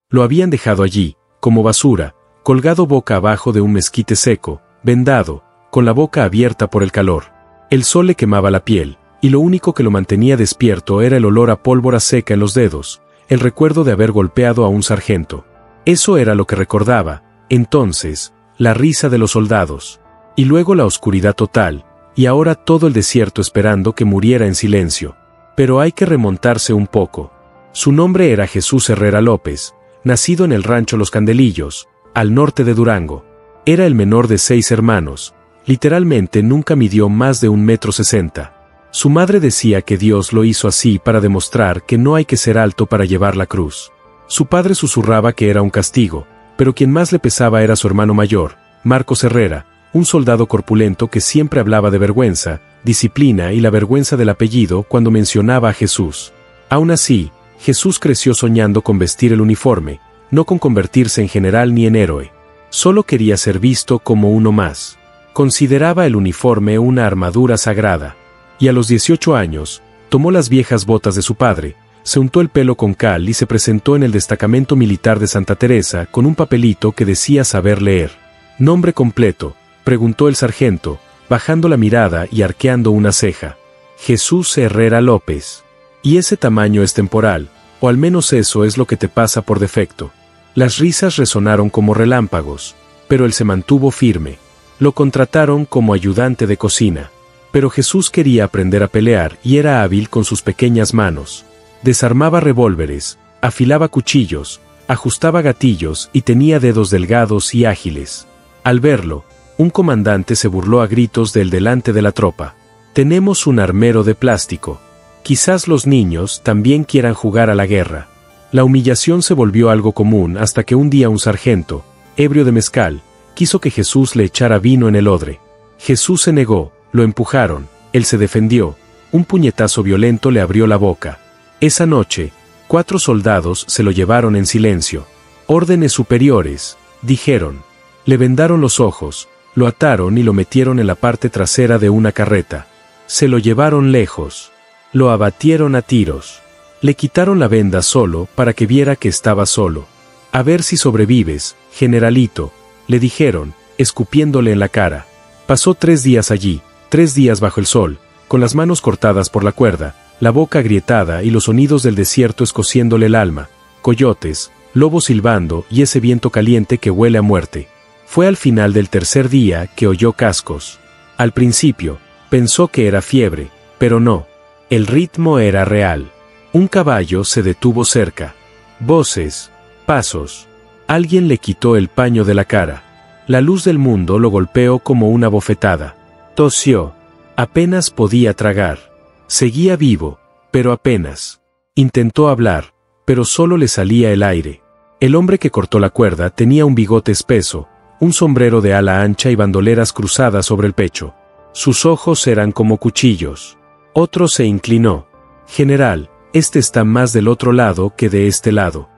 Lo habían dejado allí, como basura, colgado boca abajo de un mezquite seco, vendado, con la boca abierta por el calor. El sol le quemaba la piel, y lo único que lo mantenía despierto era el olor a pólvora seca en los dedos, el recuerdo de haber golpeado a un sargento. Eso era lo que recordaba, entonces, la risa de los soldados. Y luego la oscuridad total, y ahora todo el desierto esperando que muriera en silencio. Pero hay que remontarse un poco. Su nombre era Jesús Herrera López, nacido en el rancho Los Candelillos, al norte de Durango. Era el menor de 6 hermanos, literalmente nunca midió más de 1,60 m. Su madre decía que Dios lo hizo así para demostrar que no hay que ser alto para llevar la cruz. Su padre susurraba que era un castigo, pero quien más le pesaba era su hermano mayor, Marcos Herrera, un soldado corpulento que siempre hablaba de vergüenza, disciplina y la vergüenza del apellido cuando mencionaba a Jesús. Aún así, Jesús creció soñando con vestir el uniforme, no con convertirse en general ni en héroe. Solo quería ser visto como uno más. Consideraba el uniforme una armadura sagrada. Y a los 18 años, tomó las viejas botas de su padre, se untó el pelo con cal y se presentó en el destacamento militar de Santa Teresa con un papelito que decía saber leer. «¿Nombre completo?», preguntó el sargento, bajando la mirada y arqueando una ceja. «Jesús Herrera López». «Y ese tamaño es temporal, o al menos eso es lo que te pasa por defecto». Las risas resonaron como relámpagos, pero él se mantuvo firme. Lo contrataron como ayudante de cocina. Pero Jesús quería aprender a pelear y era hábil con sus pequeñas manos. Desarmaba revólveres, afilaba cuchillos, ajustaba gatillos y tenía dedos delgados y ágiles. Al verlo, un comandante se burló a gritos del delante de la tropa. «Tenemos un armero de plástico. Quizás los niños también quieran jugar a la guerra». La humillación se volvió algo común hasta que un día un sargento, ebrio de mezcal, quiso que Jesús le echara vino en el odre. Jesús se negó, lo empujaron, él se defendió, un puñetazo violento le abrió la boca. Esa noche, 4 soldados se lo llevaron en silencio. «Órdenes superiores», dijeron. Le vendaron los ojos, lo ataron y lo metieron en la parte trasera de una carreta. Se lo llevaron lejos. Lo abatieron a tiros. Le quitaron la venda solo para que viera que estaba solo. «A ver si sobrevives, generalito», le dijeron, escupiéndole en la cara. Pasó 3 días allí, 3 días bajo el sol, con las manos cortadas por la cuerda, la boca agrietada y los sonidos del desierto escociéndole el alma, coyotes, lobos silbando y ese viento caliente que huele a muerte. Fue al final del 3er día que oyó cascos. Al principio, pensó que era fiebre, pero no. El ritmo era real. Un caballo se detuvo cerca. Voces, pasos. Alguien le quitó el paño de la cara. La luz del mundo lo golpeó como una bofetada. Tosió. Apenas podía tragar. Seguía vivo, pero apenas. Intentó hablar, pero solo le salía el aire. El hombre que cortó la cuerda tenía un bigote espeso, un sombrero de ala ancha y bandoleras cruzadas sobre el pecho. Sus ojos eran como cuchillos. Otro se inclinó. «General, este está más del otro lado que de este lado».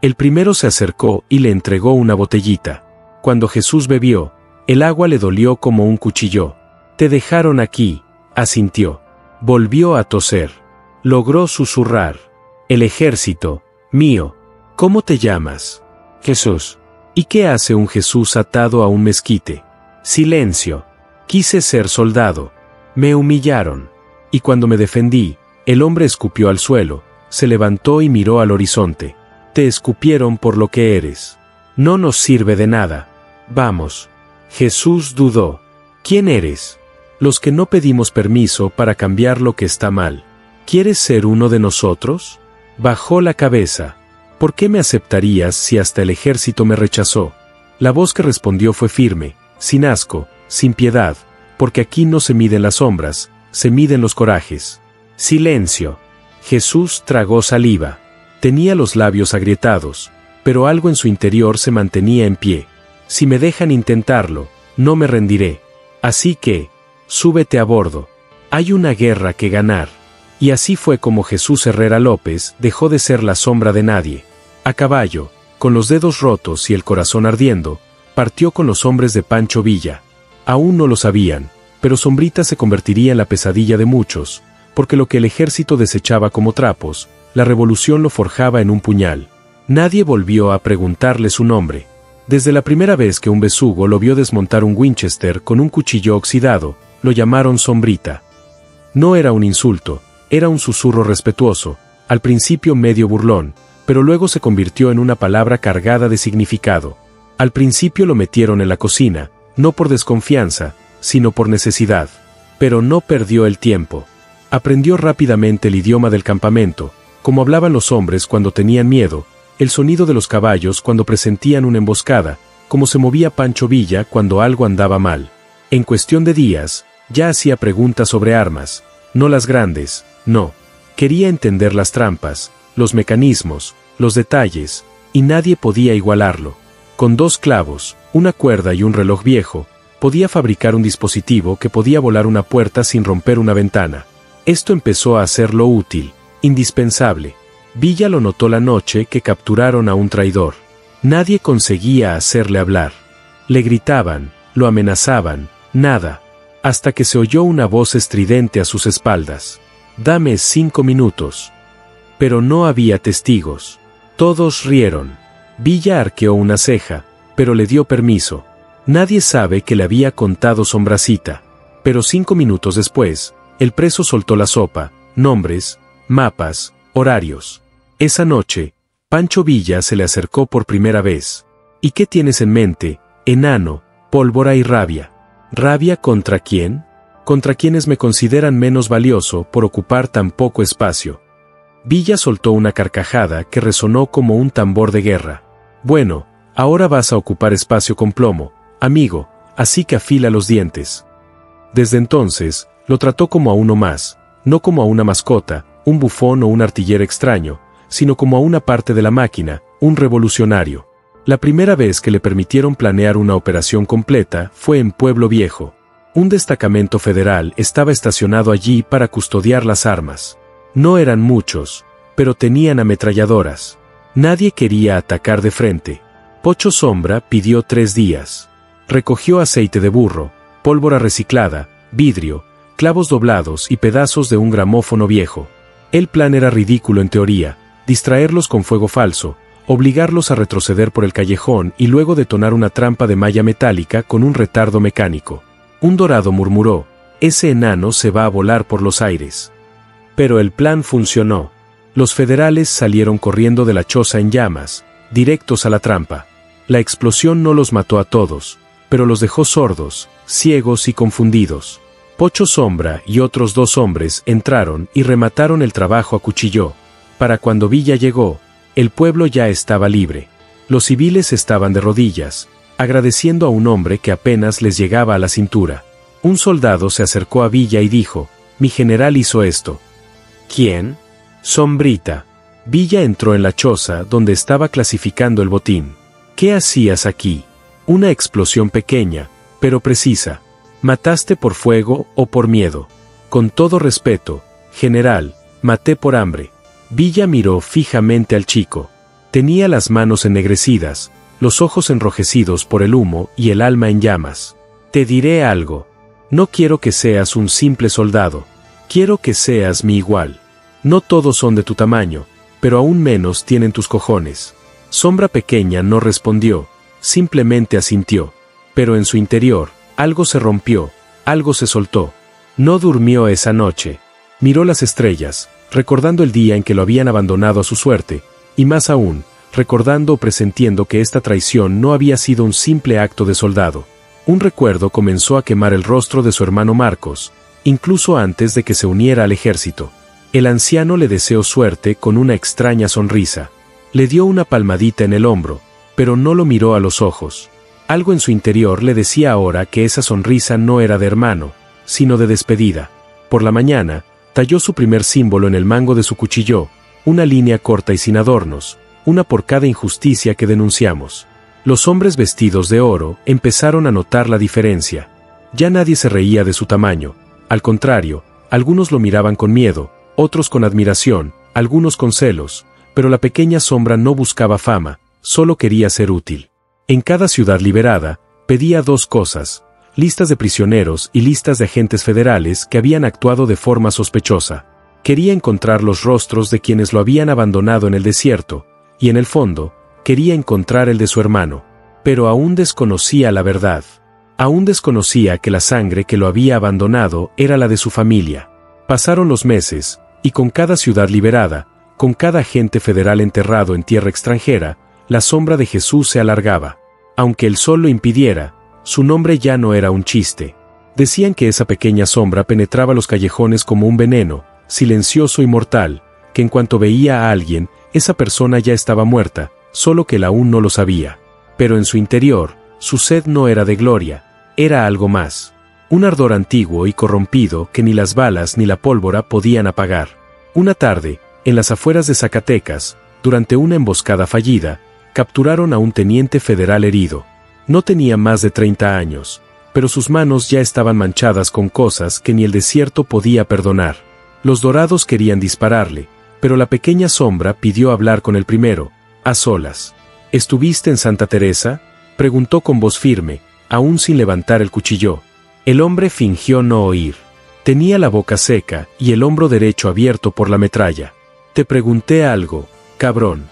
El primero se acercó y le entregó una botellita. Cuando Jesús bebió, el agua le dolió como un cuchillo. «Te dejaron aquí», asintió. Volvió a toser. Logró susurrar. «El ejército, mío. ¿Cómo te llamas?» «Jesús». «¿Y qué hace un Jesús atado a un mezquite?» «Silencio. Quise ser soldado. Me humillaron. Y cuando me defendí, el hombre escupió al suelo, se levantó y miró al horizonte. Te escupieron por lo que eres. No nos sirve de nada. Vamos». Jesús dudó. «¿Quién eres?» «Los que no pedimos permiso para cambiar lo que está mal. ¿Quieres ser uno de nosotros?» Bajó la cabeza. «¿Por qué me aceptarías si hasta el ejército me rechazó?» La voz que respondió fue firme, sin asco, sin piedad, porque aquí no se miden las sombras, se miden los corajes. Silencio. Jesús tragó saliva. Tenía los labios agrietados, pero algo en su interior se mantenía en pie. «Si me dejan intentarlo, no me rendiré. Así que, súbete a bordo. Hay una guerra que ganar». Y así fue como Jesús Herrera López dejó de ser la sombra de nadie. A caballo, con los dedos rotos y el corazón ardiendo, partió con los hombres de Pancho Villa. Aún no lo sabían, pero Sombrita se convertiría en la pesadilla de muchos, porque lo que el ejército desechaba como trapos, la revolución lo forjaba en un puñal. Nadie volvió a preguntarle su nombre. Desde la primera vez que un besugo lo vio desmontar un Winchester con un cuchillo oxidado, lo llamaron Sombrita. No era un insulto, era un susurro respetuoso, al principio medio burlón, pero luego se convirtió en una palabra cargada de significado. Al principio lo metieron en la cocina, no por desconfianza, sino por necesidad. Pero no perdió el tiempo. Aprendió rápidamente el idioma del campamento, como hablaban los hombres cuando tenían miedo, el sonido de los caballos cuando presentían una emboscada, como se movía Pancho Villa cuando algo andaba mal. En cuestión de días, ya hacía preguntas sobre armas, no las grandes, no. Quería entender las trampas, los mecanismos, los detalles, y nadie podía igualarlo. Con 2 clavos, una cuerda y un reloj viejo, podía fabricar un dispositivo que podía volar una puerta sin romper una ventana. Esto empezó a hacerlo útil, indispensable. Villa lo notó la noche que capturaron a un traidor. Nadie conseguía hacerle hablar. Le gritaban, lo amenazaban, nada. Hasta que se oyó una voz estridente a sus espaldas. «Dame 5 minutos». Pero no había testigos. Todos rieron. Villa arqueó una ceja, pero le dio permiso. Nadie sabe que le había contado Sombracita. Pero 5 minutos después, el preso soltó la sopa, nombres, mapas, horarios. Esa noche, Pancho Villa se le acercó por primera vez. «¿Y qué tienes en mente, enano, pólvora y rabia?» ¿Rabia contra quién? Contra quienes me consideran menos valioso por ocupar tan poco espacio. Villa soltó una carcajada que resonó como un tambor de guerra. Bueno, ahora vas a ocupar espacio con plomo, amigo, así que afila los dientes. Desde entonces, lo trató como a uno más, no como a una mascota, un bufón o un artillero extraño, sino como a una parte de la máquina, un revolucionario. La primera vez que le permitieron planear una operación completa fue en Pueblo Viejo. Un destacamento federal estaba estacionado allí para custodiar las armas. No eran muchos, pero tenían ametralladoras. Nadie quería atacar de frente. Pocho Sombra pidió 3 días. Recogió aceite de burro, pólvora reciclada, vidrio, clavos doblados y pedazos de un gramófono viejo. El plan era ridículo en teoría: distraerlos con fuego falso, obligarlos a retroceder por el callejón y luego detonar una trampa de malla metálica con un retardo mecánico. Un dorado murmuró: «Ese enano se va a volar por los aires». Pero el plan funcionó. Los federales salieron corriendo de la choza en llamas, directos a la trampa. La explosión no los mató a todos, pero los dejó sordos, ciegos y confundidos. Pocho Sombra y otros 2 hombres entraron y remataron el trabajo a cuchillo. Para cuando Villa llegó, el pueblo ya estaba libre. Los civiles estaban de rodillas, agradeciendo a un hombre que apenas les llegaba a la cintura. Un soldado se acercó a Villa y dijo: «Mi general hizo esto». «¿Quién?» «Sombrita». Villa entró en la choza donde estaba clasificando el botín. «¿Qué hacías aquí?» «Una explosión pequeña, pero precisa». «¿Mataste por fuego o por miedo?» «Con todo respeto, general, maté por hambre». Villa miró fijamente al chico. Tenía las manos ennegrecidas, los ojos enrojecidos por el humo y el alma en llamas. «Te diré algo. No quiero que seas un simple soldado. Quiero que seas mi igual. No todos son de tu tamaño, pero aún menos tienen tus cojones». Sombra Pequeña no respondió, simplemente asintió. Pero en su interior, algo se rompió, algo se soltó. No durmió esa noche. Miró las estrellas, recordando el día en que lo habían abandonado a su suerte, y más aún, recordando o presintiendo que esta traición no había sido un simple acto de soldado. Un recuerdo comenzó a quemar el rostro de su hermano Marcos, incluso antes de que se uniera al ejército. El anciano le deseó suerte con una extraña sonrisa. Le dio una palmadita en el hombro, pero no lo miró a los ojos. Algo en su interior le decía ahora que esa sonrisa no era de hermano, sino de despedida. Por la mañana, talló su primer símbolo en el mango de su cuchillo, una línea corta y sin adornos, una por cada injusticia que denunciamos. Los hombres vestidos de oro empezaron a notar la diferencia. Ya nadie se reía de su tamaño. Al contrario, algunos lo miraban con miedo, otros con admiración, algunos con celos, pero la pequeña Sombra no buscaba fama, solo quería ser útil. En cada ciudad liberada, pedía 2 cosas: listas de prisioneros y listas de agentes federales que habían actuado de forma sospechosa. Quería encontrar los rostros de quienes lo habían abandonado en el desierto, y en el fondo, quería encontrar el de su hermano. Pero aún desconocía la verdad. Aún desconocía que la sangre que lo había abandonado era la de su familia. Pasaron los meses, y con cada ciudad liberada, con cada agente federal enterrado en tierra extranjera, la sombra de Jesús se alargaba. Aunque el sol lo impidiera, su nombre ya no era un chiste. Decían que esa pequeña sombra penetraba los callejones como un veneno, silencioso y mortal, que en cuanto veía a alguien, esa persona ya estaba muerta, solo que él aún no lo sabía. Pero en su interior, su sed no era de gloria, era algo más. Un ardor antiguo y corrompido que ni las balas ni la pólvora podían apagar. Una tarde, en las afueras de Zacatecas, durante una emboscada fallida, capturaron a un teniente federal herido. No tenía más de 30 años, pero sus manos ya estaban manchadas con cosas que ni el desierto podía perdonar. Los dorados querían dispararle, pero la pequeña sombra pidió hablar con el primero, a solas. ¿Estuviste en Santa Teresa?, preguntó con voz firme, aún sin levantar el cuchillo. El hombre fingió no oír. Tenía la boca seca y el hombro derecho abierto por la metralla. Te pregunté algo, cabrón.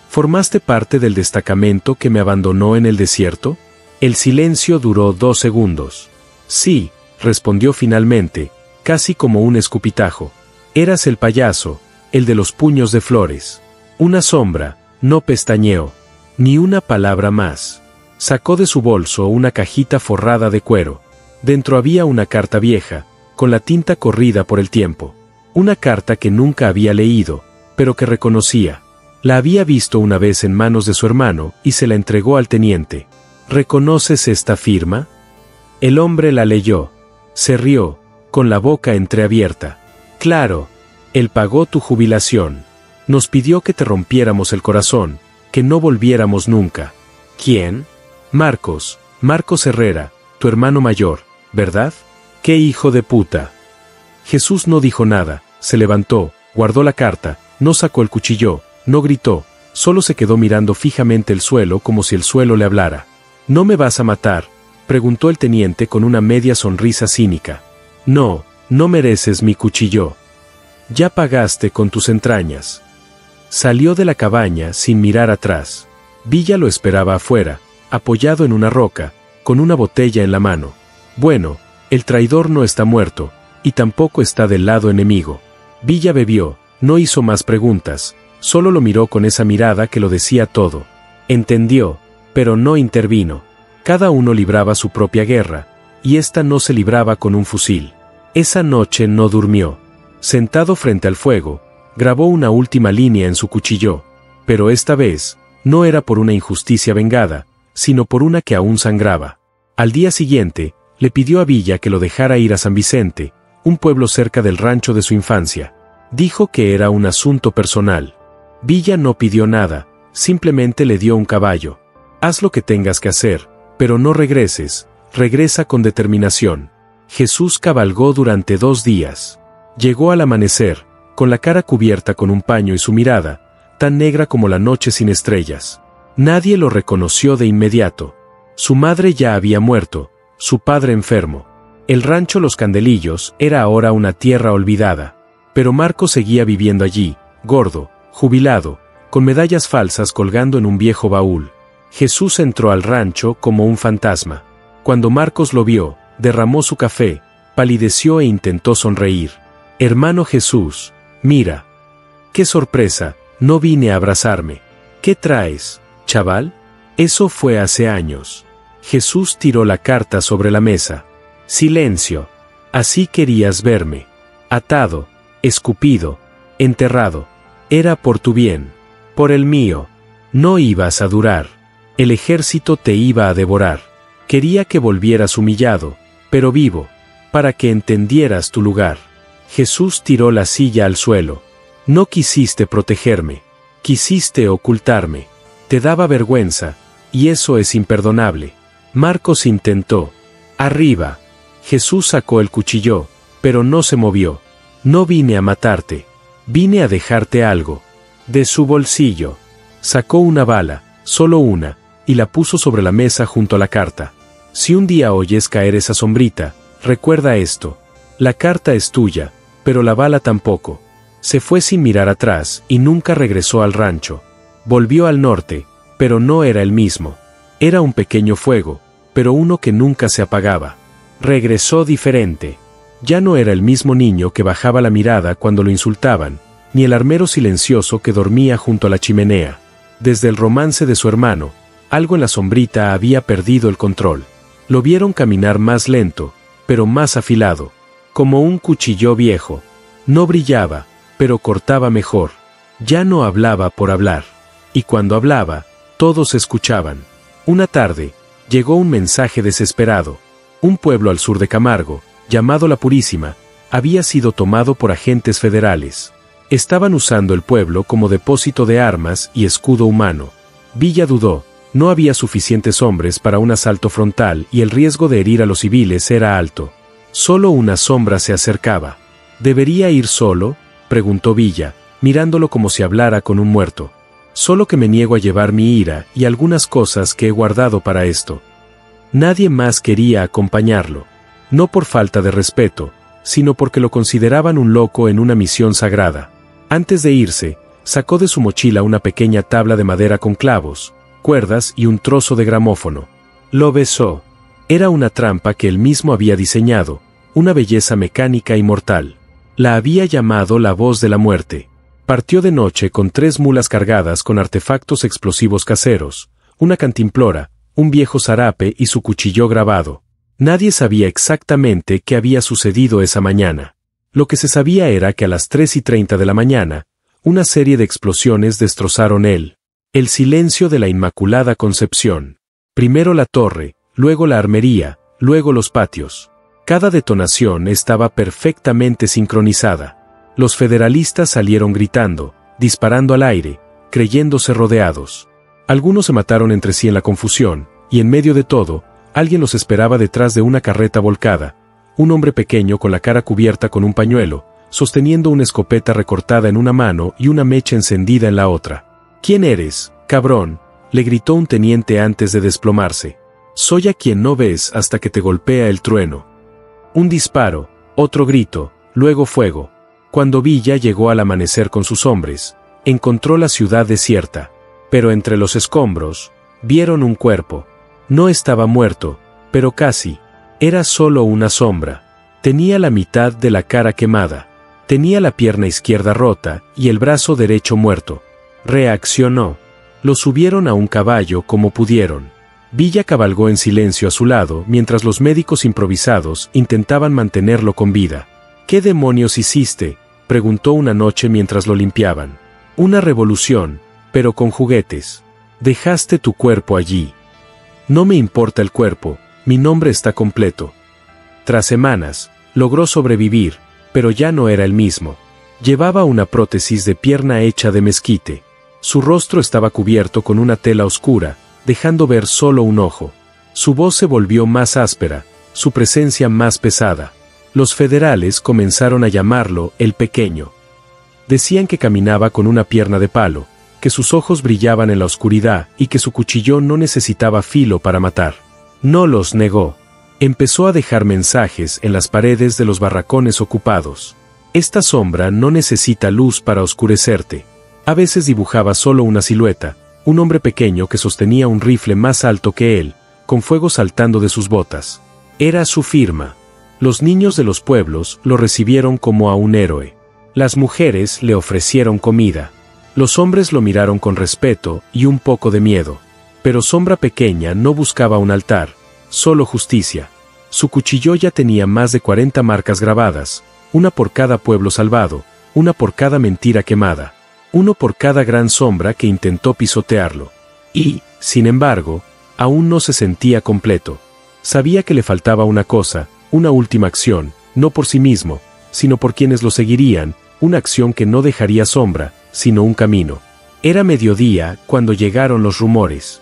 ¿Formaste parte del destacamento que me abandonó en el desierto? El silencio duró 2 segundos. Sí, respondió finalmente, casi como un escupitajo. Eras el payaso, el de los puños de flores. Una sombra, no pestañeó. Ni una palabra más. Sacó de su bolso una cajita forrada de cuero. Dentro había una carta vieja, con la tinta corrida por el tiempo. Una carta que nunca había leído, pero que reconocía. La había visto una vez en manos de su hermano y se la entregó al teniente. ¿Reconoces esta firma? El hombre la leyó. Se rió, con la boca entreabierta. Claro, él pagó tu jubilación. Nos pidió que te rompiéramos el corazón, que no volviéramos nunca. ¿Quién? Marcos Herrera, tu hermano mayor, ¿verdad? ¡Qué hijo de puta! Jesús no dijo nada, se levantó, guardó la carta, no sacó el cuchillo, no gritó, solo se quedó mirando fijamente el suelo como si el suelo le hablara. ¿No me vas a matar?, preguntó el teniente con una media sonrisa cínica. No, no mereces mi cuchillo. Ya pagaste con tus entrañas. Salió de la cabaña sin mirar atrás. Villa lo esperaba afuera, apoyado en una roca, con una botella en la mano. Bueno, el traidor no está muerto, y tampoco está del lado enemigo. Villa bebió, no hizo más preguntas, solo lo miró con esa mirada que lo decía todo. Entendió, pero no intervino. Cada uno libraba su propia guerra, y esta no se libraba con un fusil. Esa noche no durmió. Sentado frente al fuego, grabó una última línea en su cuchillo, pero esta vez, no era por una injusticia vengada, sino por una que aún sangraba. Al día siguiente, le pidió a Villa que lo dejara ir a San Vicente, un pueblo cerca del rancho de su infancia. Dijo que era un asunto personal. Villa no pidió nada, simplemente le dio un caballo. Haz lo que tengas que hacer, pero no regreses, regresa con determinación. Jesús cabalgó durante 2 días. Llegó al amanecer, con la cara cubierta con un paño y su mirada, tan negra como la noche sin estrellas. Nadie lo reconoció de inmediato. Su madre ya había muerto, su padre enfermo. El rancho Los Candelillos era ahora una tierra olvidada. Pero Marcos seguía viviendo allí, gordo, jubilado, con medallas falsas colgando en un viejo baúl. Jesús entró al rancho como un fantasma. Cuando Marcos lo vio, derramó su café, palideció e intentó sonreír. Hermano Jesús, mira. ¡Qué sorpresa! No vine a abrazarme. ¿Qué traes, chaval? Eso fue hace años. Jesús tiró la carta sobre la mesa. Silencio. Así querías verme. Atado, escupido, enterrado. Era por tu bien. Por el mío. No ibas a durar. El ejército te iba a devorar. Quería que volvieras humillado, pero vivo, para que entendieras tu lugar. Jesús tiró la silla al suelo. No quisiste protegerme. Quisiste ocultarme. Te daba vergüenza, y eso es imperdonable. Marcos intentó. Arriba. Jesús sacó el cuchillo, pero no se movió. No vine a matarte. Vine a dejarte algo. De su bolsillo. Sacó una bala, solo una, y la puso sobre la mesa junto a la carta. Si un día oyes caer esa sombrita, recuerda esto. La carta es tuya, pero la bala tampoco. Se fue sin mirar atrás y nunca regresó al rancho. Volvió al norte, pero no era el mismo. Era un pequeño fuego, pero uno que nunca se apagaba. Regresó diferente. Ya no era el mismo niño que bajaba la mirada cuando lo insultaban, ni el armero silencioso que dormía junto a la chimenea. Desde el romance de su hermano, algo en la sombrita había perdido el control. Lo vieron caminar más lento, pero más afilado, como un cuchillo viejo. No brillaba, pero cortaba mejor. Ya no hablaba por hablar. Y cuando hablaba, todos escuchaban. Una tarde, llegó un mensaje desesperado. Un pueblo al sur de Camargo, llamado La Purísima, había sido tomado por agentes federales. Estaban usando el pueblo como depósito de armas y escudo humano. Villa dudó, no había suficientes hombres para un asalto frontal y el riesgo de herir a los civiles era alto. Solo una sombra se acercaba. ¿Debería ir solo?, preguntó Villa, mirándolo como si hablara con un muerto. Solo que me niego a llevar mi ira y algunas cosas que he guardado para esto. Nadie más quería acompañarlo. No por falta de respeto, sino porque lo consideraban un loco en una misión sagrada. Antes de irse, sacó de su mochila una pequeña tabla de madera con clavos, cuerdas y un trozo de gramófono. Lo besó. Era una trampa que él mismo había diseñado, una belleza mecánica y mortal. La había llamado la voz de la muerte. Partió de noche con 3 mulas cargadas con artefactos explosivos caseros, una cantimplora, un viejo zarape y su cuchillo grabado. Nadie sabía exactamente qué había sucedido esa mañana. Lo que se sabía era que a las 3:30 de la mañana, una serie de explosiones destrozaron el silencio de la Inmaculada Concepción. Primero la torre, luego la armería, luego los patios. Cada detonación estaba perfectamente sincronizada. Los federalistas salieron gritando, disparando al aire, creyéndose rodeados. Algunos se mataron entre sí en la confusión, y en medio de todo, alguien los esperaba detrás de una carreta volcada. Un hombre pequeño con la cara cubierta con un pañuelo, sosteniendo una escopeta recortada en una mano y una mecha encendida en la otra. «¿Quién eres, cabrón?», le gritó un teniente antes de desplomarse. «Soy a quien no ves hasta que te golpea el trueno». Un disparo, otro grito, luego fuego. Cuando Villa llegó al amanecer con sus hombres, encontró la ciudad desierta. Pero entre los escombros, vieron un cuerpo. No estaba muerto, pero casi. Era solo una sombra. Tenía la mitad de la cara quemada. Tenía la pierna izquierda rota y el brazo derecho muerto. Reaccionó. Lo subieron a un caballo como pudieron. Villa cabalgó en silencio a su lado mientras los médicos improvisados intentaban mantenerlo con vida. «¿Qué demonios hiciste?», preguntó una noche mientras lo limpiaban. «Una revolución, pero con juguetes. Dejaste tu cuerpo allí». «No me importa el cuerpo, mi nombre está completo». Tras semanas, logró sobrevivir, pero ya no era el mismo. Llevaba una prótesis de pierna hecha de mezquite. Su rostro estaba cubierto con una tela oscura, dejando ver solo un ojo. Su voz se volvió más áspera, su presencia más pesada. Los federales comenzaron a llamarlo el Pequeño. Decían que caminaba con una pierna de palo, que sus ojos brillaban en la oscuridad y que su cuchillo no necesitaba filo para matar. No los negó. Empezó a dejar mensajes en las paredes de los barracones ocupados. «Esta sombra no necesita luz para oscurecerte». A veces dibujaba solo una silueta, un hombre pequeño que sostenía un rifle más alto que él, con fuego saltando de sus botas. Era su firma. Los niños de los pueblos lo recibieron como a un héroe. Las mujeres le ofrecieron comida. Los hombres lo miraron con respeto y un poco de miedo. Pero Sombra Pequeña no buscaba un altar, solo justicia. Su cuchillo ya tenía más de 40 marcas grabadas, una por cada pueblo salvado, una por cada mentira quemada, uno por cada gran sombra que intentó pisotearlo. Y, sin embargo, aún no se sentía completo. Sabía que le faltaba una cosa, una última acción, no por sí mismo, sino por quienes lo seguirían, una acción que no dejaría sombra, sino un camino. Era mediodía cuando llegaron los rumores.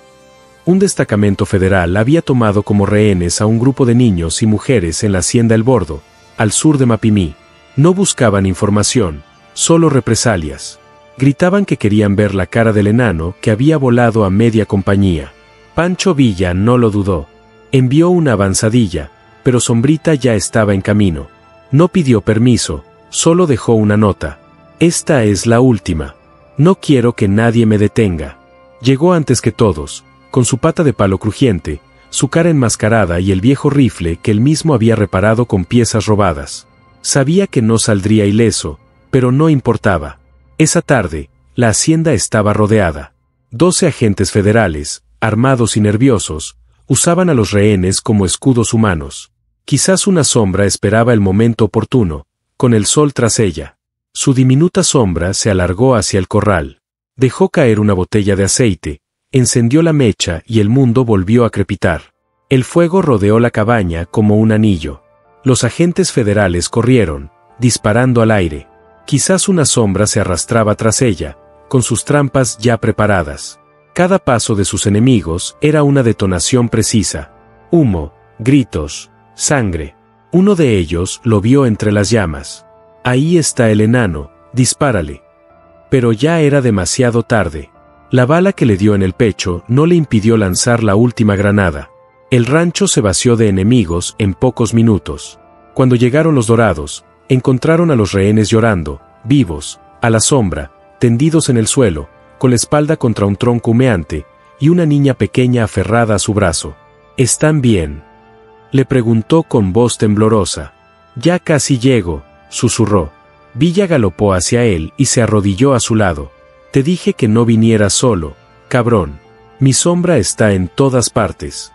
Un destacamento federal había tomado como rehenes a un grupo de niños y mujeres en la hacienda El Bordo, al sur de Mapimí. No buscaban información, solo represalias. Gritaban que querían ver la cara del enano que había volado a media compañía. Pancho Villa no lo dudó. Envió una avanzadilla, pero Sombrita ya estaba en camino. No pidió permiso, solo dejó una nota. «Esta es la última. No quiero que nadie me detenga. Llegó antes que todos, con su pata de palo crujiente, su cara enmascarada y el viejo rifle que él mismo había reparado con piezas robadas. Sabía que no saldría ileso, pero no importaba. Esa tarde, la hacienda estaba rodeada. 12 agentes federales, armados y nerviosos, usaban a los rehenes como escudos humanos. Quizás una sombra esperaba el momento oportuno, con el sol tras ella. Su diminuta sombra se alargó hacia el corral. Dejó caer una botella de aceite, encendió la mecha y el mundo volvió a crepitar. El fuego rodeó la cabaña como un anillo. Los agentes federales corrieron, disparando al aire. Quizás una sombra se arrastraba tras ella, con sus trampas ya preparadas. Cada paso de sus enemigos era una detonación precisa. Humo, gritos, sangre. Uno de ellos lo vio entre las llamas. Ahí está el enano, dispárale. Pero ya era demasiado tarde. La bala que le dio en el pecho no le impidió lanzar la última granada. El rancho se vació de enemigos en pocos minutos. Cuando llegaron los dorados, encontraron a los rehenes llorando, vivos, a la sombra, tendidos en el suelo, con la espalda contra un tronco humeante, y una niña pequeña aferrada a su brazo. ¿Están bien?, le preguntó con voz temblorosa. Ya casi llego, susurró. Villa galopó hacia él y se arrodilló a su lado. Te dije que no vinieras solo, cabrón. Mi sombra está en todas partes.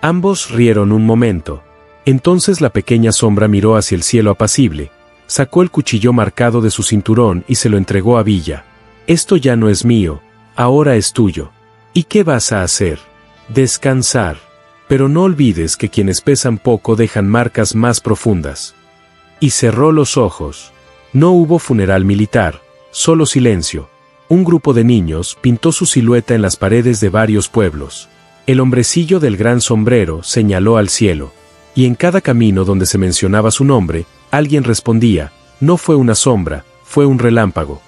Ambos rieron un momento. Entonces la pequeña sombra miró hacia el cielo apacible, sacó el cuchillo marcado de su cinturón y se lo entregó a Villa. Esto ya no es mío, ahora es tuyo. ¿Y qué vas a hacer? Descansar. Pero no olvides que quienes pesan poco dejan marcas más profundas. Y cerró los ojos. No hubo funeral militar, solo silencio. Un grupo de niños pintó su silueta en las paredes de varios pueblos. El hombrecillo del gran sombrero señaló al cielo. Y en cada camino donde se mencionaba su nombre, alguien respondía, no fue una sombra, fue un relámpago.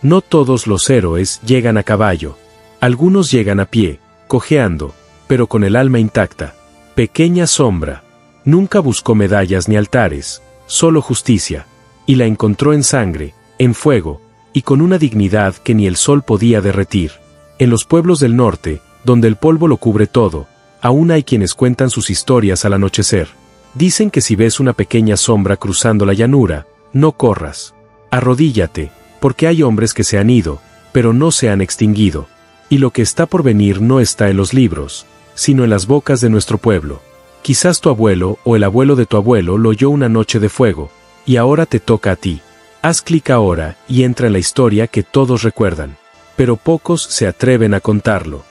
No todos los héroes llegan a caballo. Algunos llegan a pie, cojeando, pero con el alma intacta. Pequeña sombra. Nunca buscó medallas ni altares, solo justicia. Y la encontró en sangre, en fuego, y con una dignidad que ni el sol podía derretir. En los pueblos del norte, donde el polvo lo cubre todo, aún hay quienes cuentan sus historias al anochecer. Dicen que si ves una pequeña sombra cruzando la llanura, no corras. Arrodíllate, porque hay hombres que se han ido, pero no se han extinguido. Y lo que está por venir no está en los libros, sino en las bocas de nuestro pueblo. Quizás tu abuelo o el abuelo de tu abuelo lo oyó una noche de fuego, y ahora te toca a ti. Haz clic ahora y entra en la historia que todos recuerdan, pero pocos se atreven a contarlo.